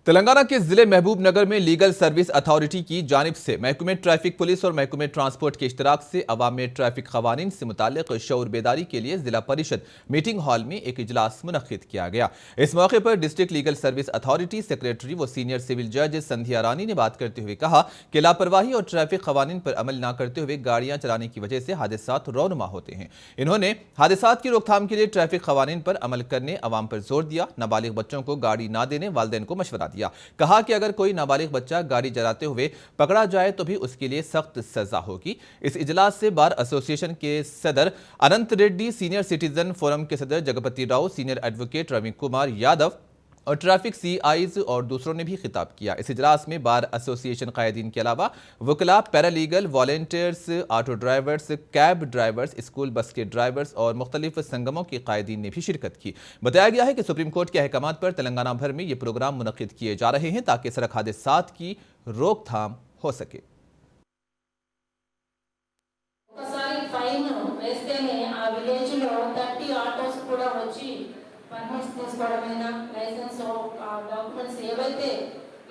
तेलंगाना के जिले महबूब नगर में लीगल सर्विस अथॉरिटी की जानिब से महकमे ट्रैफिक पुलिस और महकमे ट्रांसपोर्ट के इश्तराक से अवाम में ट्रैफिक कवानीन से मुतालिक शऊर बेदारी के लिए जिला परिषद मीटिंग हॉल में एक इजलास मुनक्किद किया गया। इस मौके पर district legal service authority secretary व सीनियर सिविल जज संध्या रानी ने बात करते हुए कहा कि लापरवाही और ट्रैफिक कवानीन पर अमल न करते हुए गाड़ियां चलाने की वजह से हादसात रौनमा होते हैं। इन्होंने हादसात की रोकथाम के लिए ट्रैफिक कवानीन पर अमल करने अवाम पर जोर दिया। नाबालिग बच्चों को गाड़ी न देने वालिदैन को मशवरा दिया। कहा कि अगर कोई नाबालिग बच्चा गाड़ी चलाते हुए पकड़ा जाए तो भी उसके लिए सख्त सजा होगी। इस इजलास से बार एसोसिएशन के सदर अनंत रेड्डी, सीनियर सिटीजन फोरम के सदर जगपति राव, सीनियर एडवोकेट रवि कुमार यादव और ट्रैफिक सीआईज और दूसरों ने भी खिताब किया। इस इजलास में बार एसोसिएशन कायदीन के अलावा वकला, paralegal, volunteers, auto drivers, cab drivers, school bus के ड्राइवर्स और मुख्तलिफ संगमों के कायदीन ने भी शिरकत की। बताया गया है कि सुप्रीम कोर्ट के अहकामात पर तेलंगाना भर में ये प्रोग्राम मुनक्किद किए जा रहे हैं ताकि सड़क हादसात की रोकथाम हो सके। పర్మిట్స్ తీసుకోవడమైనా లైసెన్స్ డాక్యుమెంట్స్ ఏవైతే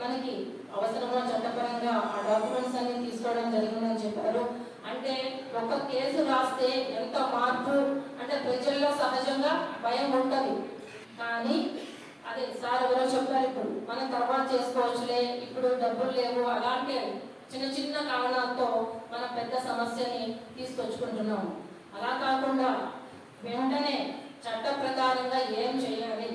మనకి అవసరమో చట్టపరంగా ఆ డాక్యుమెంట్స్ అన్ని తీసుకోవడం జరిగిందని చెప్పారు. అంటే ఒక కేసు రాస్తే ఎంత మార్పు అంటే ప్రజల్లో సహజంగా భయం ఉంటుంది. కానీ అదే సార్ ఎవరో చెప్పారు, ఇప్పుడు మనం తర్వాత చేసుకోవచ్చులే, ఇప్పుడు డబ్బులు లేవు, అలాంటి చిన్న చిన్న కారణాలతో మనం పెద్ద సమస్యని తీసుకొచ్చుకుంటున్నాము. అలా కాకుండా వెంటనే చట్ట ప్రకారంగా ఏం చేయాలి